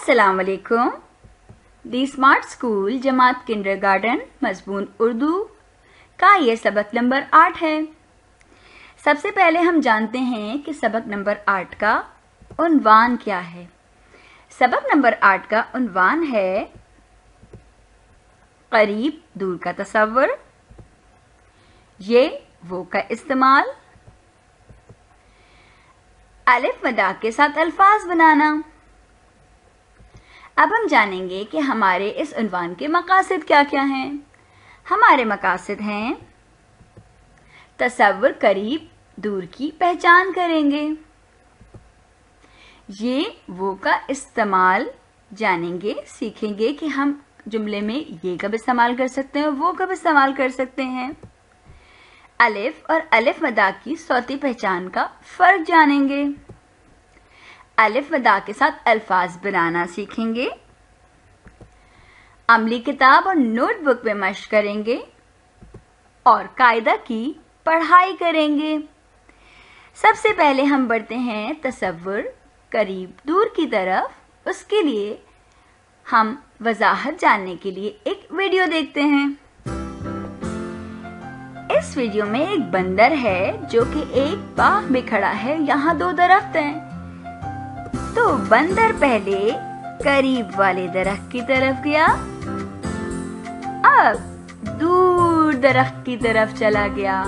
अस्सलाम वालेकुम। दी smart school जमात kindergarten मज़मून Urdu का ये सबक नंबर 8 है। सबसे पहले हम जानते हैं कि सबक नंबर 8 का उन्वान क्या है। सबक नंबर 8 का उन्वान है करीब दूर का तसव्वुर, ये वो का इस्तेमाल, अलिफ मदा के साथ अल्फाज बनाना। अब हम जानेंगे कि हमारे इस उन्वान के मकासद क्या क्या हैं। हमारे मकासद हैं तसव्वुर, करीब दूर की पहचान करेंगे, ये वो का इस्तेमाल जानेंगे, सीखेंगे कि हम जुमले में ये कब इस्तेमाल कर सकते हैं, वो कब इस्तेमाल कर सकते हैं। अलिफ और अलिफ मदा की सौती पहचान का फर्क जानेंगे। अलिफ मदा के साथ अल्फाज बनाना सीखेंगे। अमली किताब और नोटबुक में मश्क करेंगे और कायदा की पढ़ाई करेंगे। सबसे पहले हम बढ़ते हैं तसव्वुर, करीब दूर की तरफ। उसके लिए हम वजाहत जानने के लिए एक वीडियो देखते हैं। इस वीडियो में एक बंदर है जो कि एक बाग में खड़ा है। यहाँ 2 दरख्त हैं। तो बंदर पहले करीब वाले दरख्त की तरफ गया, अब दूर दरख्त की तरफ चला गया।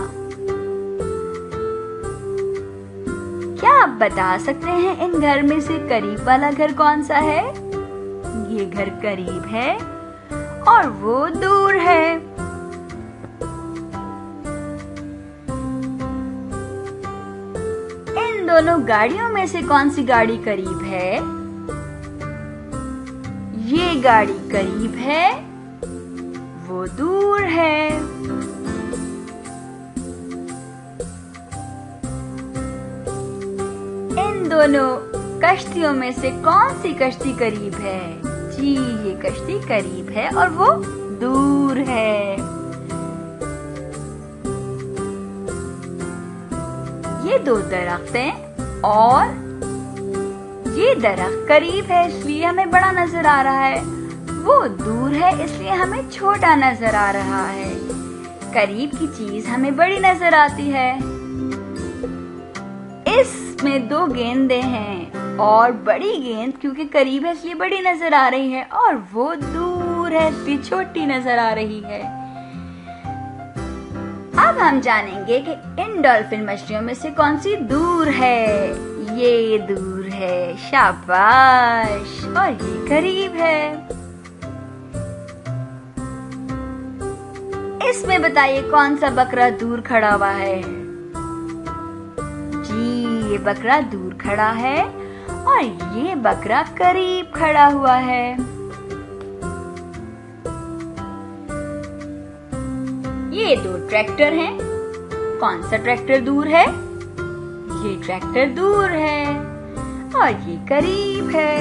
क्या आप बता सकते हैं इन घर में से करीब वाला घर कौन सा है? ये घर करीब है और वो दूर है। इन दोनों गाड़ियों में से कौन सी गाड़ी करीब है? ये गाड़ी करीब है, वो दूर है। इन दोनों कश्तियों में से कौन सी कश्ती करीब है? जी, ये कश्ती करीब है और वो दूर है। ये 2 दरख्त हैं और ये दरख्त करीब है इसलिए हमें बड़ा नजर आ रहा है, वो दूर है इसलिए हमें छोटा नजर आ रहा है। करीब की चीज हमें बड़ी नजर आती है। इसमें 2 गेंदें हैं और बड़ी गेंद क्योंकि करीब है इसलिए बड़ी नजर आ रही है और वो दूर है इसलिए छोटी नजर आ रही है। अब हम जानेंगे कि इन डॉल्फिन मछलियों में से कौन सी दूर है। ये दूर है, शाबाश, और ये करीब है। इसमें बताइए कौन सा बकरा दूर खड़ा हुआ है? जी, ये बकरा दूर खड़ा है और ये बकरा करीब खड़ा हुआ है। ये 2 ट्रैक्टर हैं। कौन सा ट्रैक्टर दूर है? ये ट्रैक्टर दूर है और ये करीब है।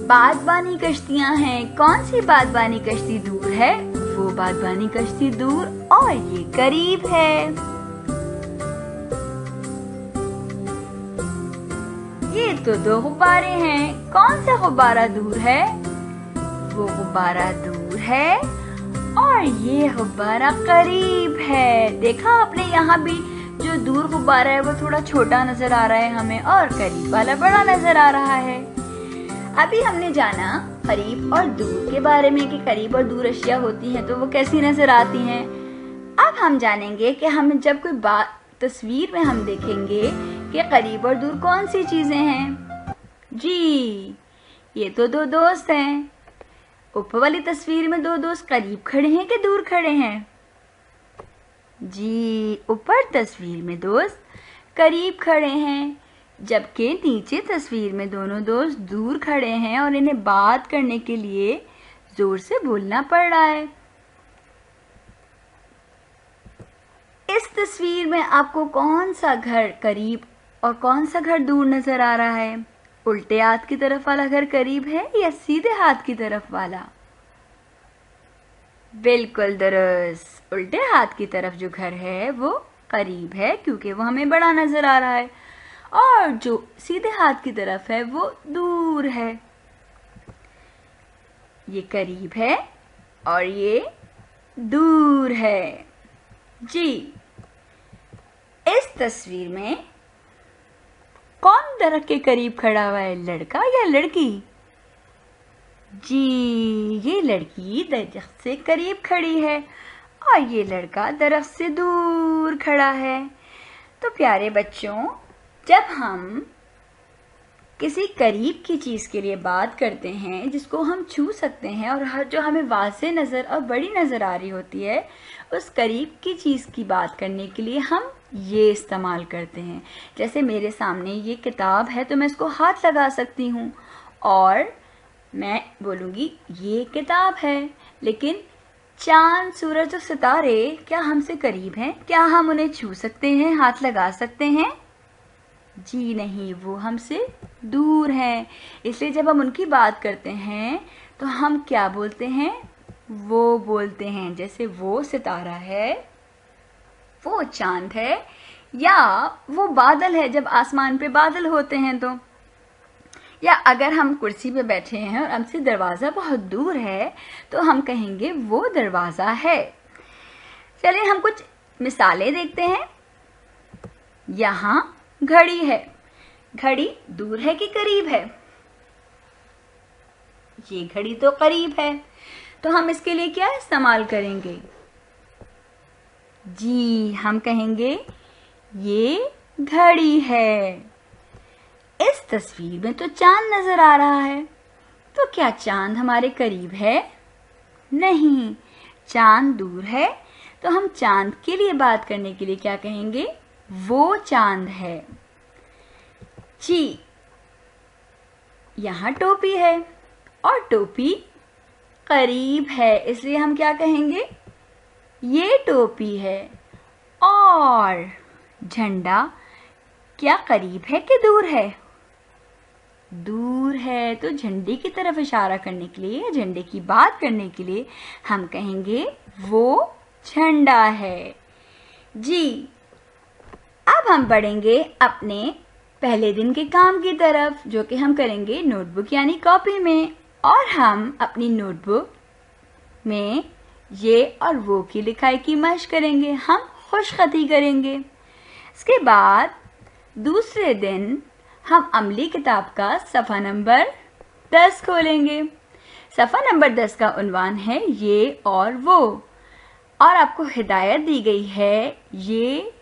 बागबानी कश्तियां हैं। कौन सी बागबानी कश्ती दूर है? वो बागबानी कश्ती दूर और ये करीब है। ये तो 2 गुब्बारे हैं। कौन सा गुब्बारा दूर है? वो गुब्बारा दूर है और ये गुब्बारा करीब है। देखा आपने, यहाँ भी जो दूर गुब्बारा है वो थोड़ा छोटा नजर आ रहा है हमें और करीब वाला बड़ा नजर आ रहा है। अभी हमने जाना करीब और दूर के बारे में कि करीब और दूर अशिया होती हैं तो वो कैसी नजर आती हैं। अब हम जानेंगे कि हम जब कोई बात तस्वीर में हम देखेंगे कि करीब और दूर कौन सी चीजें हैं। जी, ये तो 2 दोस्त हैं। ऊपर वाली तस्वीर में 2 दोस्त करीब खड़े हैं कि दूर खड़े हैं? जी, ऊपर तस्वीर में दोस्त करीब खड़े हैं, जबकि नीचे तस्वीर में दोनों दोस्त दूर खड़े हैं और इन्हें बात करने के लिए जोर से बोलना पड़ रहा है। इस तस्वीर में आपको कौन सा घर करीब और कौन सा घर दूर नजर आ रहा है? उल्टे हाथ की तरफ वाला घर करीब है या सीधे हाथ की तरफ वाला? बिल्कुल दुरुस्त, उल्टे हाथ की तरफ जो घर है वो करीब है क्योंकि वो हमें बड़ा नजर आ रहा है اور जो सीधे हाथ की तरफ है वो दूर है। ये करीब है और ये दूर है। जी, इस तस्वीर में कौन दरख्त के करीब खड़ा हुआ है, लड़का या लड़की? जी, ये लड़की दरख्त से करीब खड़ी है और ये लड़का दरख्त से दूर खड़ा है। तो प्यारे बच्चों, जब हम किसी करीब की चीज़ के लिए बात करते हैं जिसको हम छू सकते हैं और जो हमें वाज़े नज़र और बड़ी नज़र आ रही होती है, उस करीब की चीज़ की बात करने के लिए हम ये इस्तेमाल करते हैं। जैसे मेरे सामने ये किताब है तो मैं इसको हाथ लगा सकती हूँ और मैं बोलूँगी ये किताब है, लेकिन चाँद, सूरज और सितारे क्या हमसे करीब हैं? क्या हम उन्हें छू सकते हैं, हाथ लगा सकते हैं? जी नहीं, वो हमसे दूर हैं। इसलिए जब हम उनकी बात करते हैं तो हम क्या बोलते हैं? वो बोलते हैं। जैसे वो सितारा है, वो चांद है, या वो बादल है जब आसमान पे बादल होते हैं तो, या अगर हम कुर्सी पे बैठे हैं और हमसे दरवाज़ा बहुत दूर है तो हम कहेंगे वो दरवाज़ा है। चलिए हम कुछ मिसालें देखते हैं। यहाँ घड़ी है। घड़ी दूर है कि करीब है? ये घड़ी तो करीब है, तो हम इसके लिए क्या इस्तेमाल करेंगे? जी, हम कहेंगे ये घड़ी है। इस तस्वीर में तो चांद नजर आ रहा है, तो क्या चांद हमारे करीब है? नहीं, चांद दूर है। तो हम चांद के लिए बात करने के लिए क्या कहेंगे? वो चांद है। जी, यहाँ टोपी है और टोपी करीब है, इसलिए हम क्या कहेंगे? ये टोपी है। और झंडा क्या करीब है कि दूर है? दूर है, तो झंडे की तरफ इशारा करने के लिए, झंडे की बात करने के लिए हम कहेंगे वो झंडा है। जी, अब हम बढ़ेंगे अपने पहले दिन के काम की तरफ, जो कि हम करेंगे नोटबुक यानी कॉपी में। और हम अपनी नोटबुक में ये और वो की लिखाई की मशक करेंगे, हम खुशखती करेंगे। इसके बाद दूसरे दिन हम अमली किताब का सफ़ा नंबर 10 खोलेंगे। सफ़ा नंबर 10 का उन्वान है ये और वो, और आपको हिदायत दी गई है ये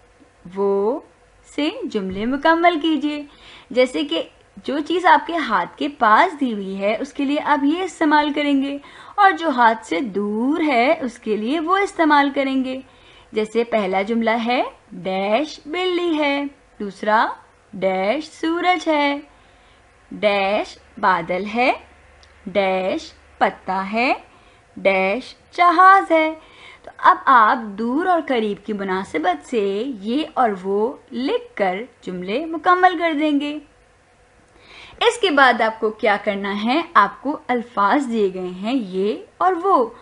वो से जुमले मुकम्मल कीजिए। जैसे कि जो चीज़ आपके हाथ के पास दी हुई है उसके लिए आप ये इस्तेमाल करेंगे, और जो हाथ से दूर है उसके लिए वो इस्तेमाल करेंगे। जैसे पहला जुमला है डैश बिल्ली है, दूसरा डैश सूरज है, डैश बादल है, डैश पत्ता है, डैश जहाज है। तो अब आप दूर और करीब की मुनासिबत से ये और वो लिखकर जुमले मुकम्मल कर देंगे। इसके बाद आपको क्या करना है? आपको अल्फाज दिए गए हैं ये और वो,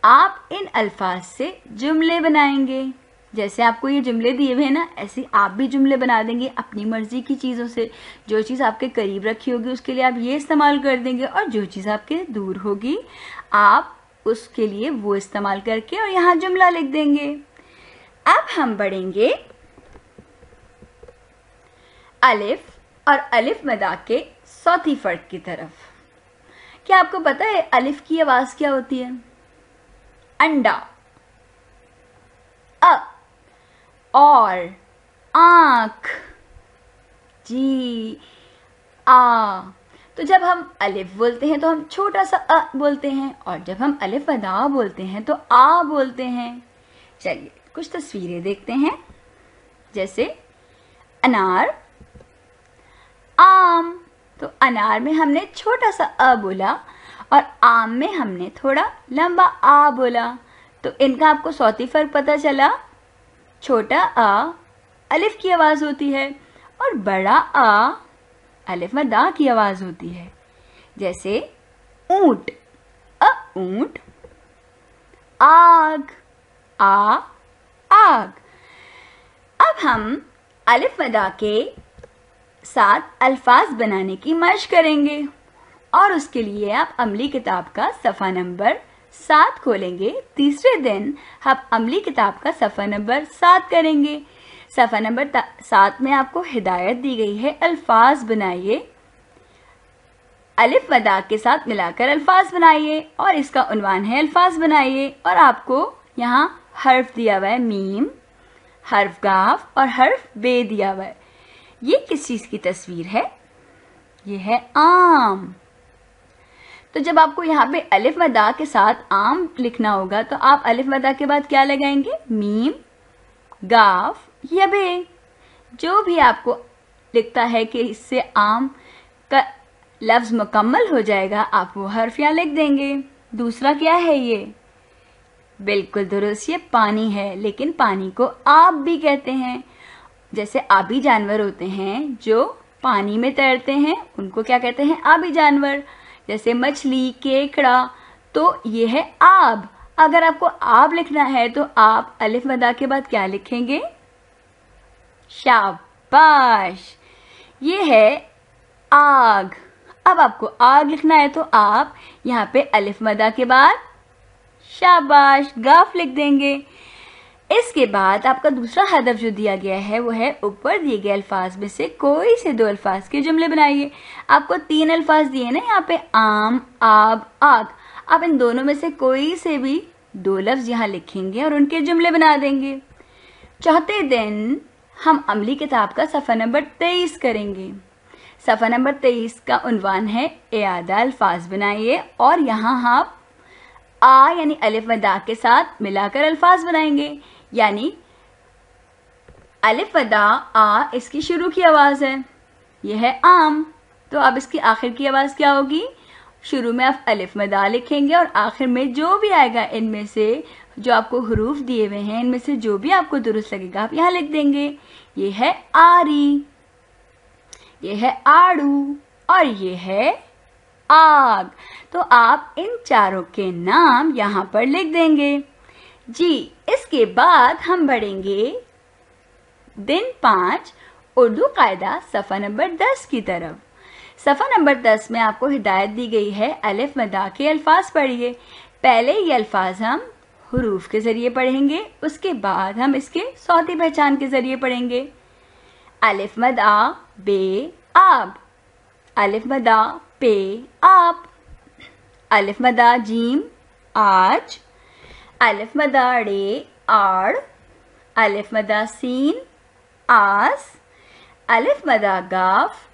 आप इन अल्फाज से जुमले बनाएंगे। जैसे आपको ये जुमले दिए हुए हैं ना, ऐसे आप भी जुमले बना देंगे अपनी मर्जी की चीज़ों से। जो चीज़ आपके करीब रखी होगी उसके लिए आप ये इस्तेमाल कर देंगे, और जो चीज़ आपके दूर होगी आप उसके लिए वो इस्तेमाल करके और यहाँ जुमला लिख देंगे। अब हम बढ़ेंगे अलिफ और अलिफ मदा के चौथी फर्क की तरफ। क्या आपको पता है अलिफ की आवाज क्या होती है? अंडा, अ और आंख, जी, आ। तो जब हम अलिफ बोलते हैं तो हम छोटा सा अ बोलते हैं, और जब हम अलिफ अदा बोलते हैं तो आ बोलते हैं। चलिए कुछ तस्वीरें देखते हैं। जैसे अनार, आम। तो अनार में हमने छोटा सा अ बोला और आम में हमने थोड़ा लंबा आ बोला। तो इनका आपको सौती फर्क पता चला। छोटा आ अलिफ की आवाज होती है और बड़ा आ अलिफ मदा की आवाज होती है। जैसे ऊंट, अ ऊंट, आग, आ आग। अब हम अलिफ मदा के साथ अल्फाज बनाने की मशक करेंगे और उसके लिए आप अमली किताब का सफ़ा नंबर 7 खोलेंगे। तीसरे दिन हम अमली किताब का सफ़ा नंबर 7 करेंगे। सफ़ा नंबर 7 में आपको हिदायत दी गई है, अल्फाज बनाइए, अलिफ मदा के साथ मिलाकर अल्फाज बनाइए और इसका उन्वान है अल्फाज बनाइए। और आपको यहाँ हर्फ दिया हुआ है मीम, हर्फ गाफ और हर्फ बे दिया हुआ है। ये किस चीज़ की तस्वीर है? ये है आम। तो जब आपको यहाँ पे अलिफ मदा के साथ आम लिखना होगा तो आप अलिफ मदा के बाद क्या लगाएंगे? मीम, गाफ या बे। जो भी आपको लिखता है कि इससे आम का लफ्ज मुकम्मल हो जाएगा, आप वो हर्फ यहाँ लिख देंगे। दूसरा क्या है? ये बिल्कुल दुरुस्त, ये पानी है, लेकिन पानी को आब भी कहते हैं। जैसे आबी जानवर होते हैं जो पानी में तैरते हैं, उनको क्या कहते हैं? आबी जानवर। जैसे मछली, केकड़ा, तो ये है आब। अगर आपको आब लिखना है तो आप अलिफ मदा के बाद क्या लिखेंगे? शाबाश, ये है आग। अब आपको आग लिखना है तो आप यहाँ पे अलिफ मदा के बाद शाबाश गाफ लिख देंगे। इसके बाद आपका दूसरा हदफ जो दिया गया है वो है ऊपर दिए गए अल्फाज में से कोई से 2 अल्फाज के जुमले बनाइए। आपको 3 अल्फाज दिए ना यहाँ पे, आम, आब, आग। आप इन दोनों में से कोई से भी 2 लफ्ज यहाँ लिखेंगे और उनके जुमले बना देंगे। चौथे दिन हम अमली किताब का सफ़ा नंबर 23 करेंगे। सफ़ा नंबर 23 का उन्वान है इयादा अल्फाज बनाइए और यहाँ आप आ यानी अलिफ मदा के साथ मिलाकर अल्फाज बनाएंगे। यानी अलिफ मदा आ, इसकी शुरू की आवाज है, यह है आम, तो अब इसकी आखिर की आवाज क्या होगी? शुरू में आप अलिफ मदा लिखेंगे और आखिर में जो भी आएगा इनमें से जो आपको हरूफ दिए हुए हैं, इनमें से जो भी आपको दुरुस्त लगेगा आप यहाँ लिख देंगे। ये है आरी, ये है आड़ू और ये है आग। तो आप इन चारों के नाम यहाँ पर लिख देंगे जी। इसके बाद हम बढ़ेंगे दिन 5 उर्दू कायदा सफ़ा नंबर 10 की तरफ। सफ़ा नंबर 10 में आपको हिदायत दी गई है अलिफ मदा के अल्फाज पढ़िए। पहले ये अल्फाज हम हुरूफ के जरिए पढ़ेंगे, उसके बाद हम इसके सौती पहचान के जरिए पढ़ेंगे। अलिफ मदा बे आब, अलिफ मदा पे आप, अलिफ मदा जीम आज, अलिफ मदा रे आड़, अलिफ मदा सीन आस, अलिफ मदा गाफ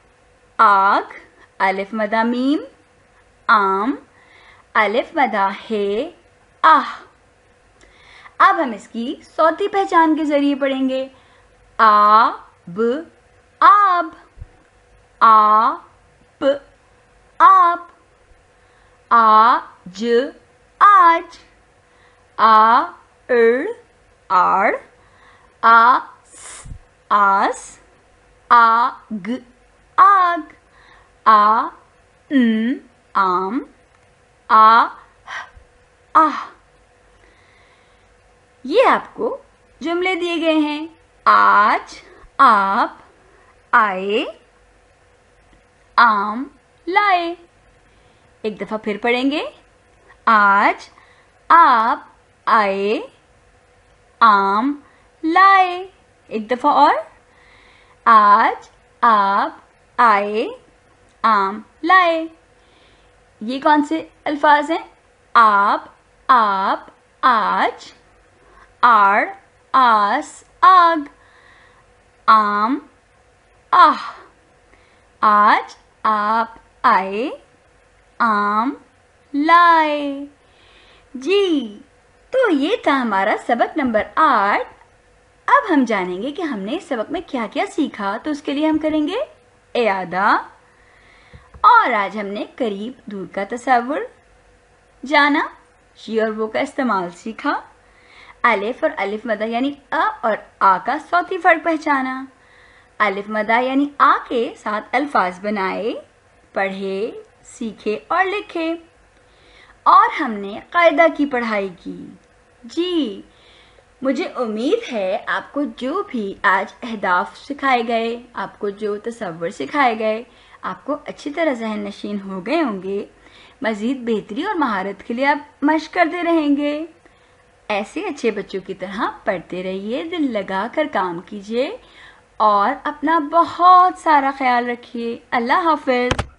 आग, अलिफ मदा मीम आम, अलिफ मदा हे आह। अब हम इसकी सौती पहचान के जरिए पढ़ेंगे। आब, आब, आप, आप, आज, आज, आड़, आड़, आस, आस, आग, आग, आम, आह। ये आपको जुमले दिए गए हैं। आज आप आए, आम लाए। एक दफा फिर पढ़ेंगे। आज आप आए, आम लाए। एक दफा और। आज आप आए, आम लाए। ये कौन से अल्फाज हैं? आप, आज, आड़, आस, आग, आम, आह। आज आप आए, आम लाए। जी, तो ये था हमारा सबक नंबर 8। अब हम जानेंगे कि हमने इस सबक में क्या क्या सीखा, तो उसके लिए हम करेंगे इयादा। और आज हमने करीब दूर का तस्वुर जाना, शी और वो का इस्तेमाल सीखा, अलिफ और अलिफ मदा यानी अ और आ का सौती फर्क पहचाना, अलिफ मदा यानी आ के साथ अल्फाज बनाए, पढ़े, सीखे और लिखे, और हमने कायदा की पढ़ाई की। जी, مجھے امید ہے آپ کو جو بھی آج اہداف سکھائے گئے، آپ کو جو تصور سکھائے گئے، آپ کو اچھی طرح ذہن نشین ہو گئے ہوں گے۔ مزید بہتری اور مہارت کے لیے آپ مشق کرتے رہیں گے۔ ایسے اچھے بچوں کی طرح پڑھتے رہیے، دل لگا کر کام کیجیے اور اپنا بہت سارا خیال رکھیے۔ اللہ حافظ۔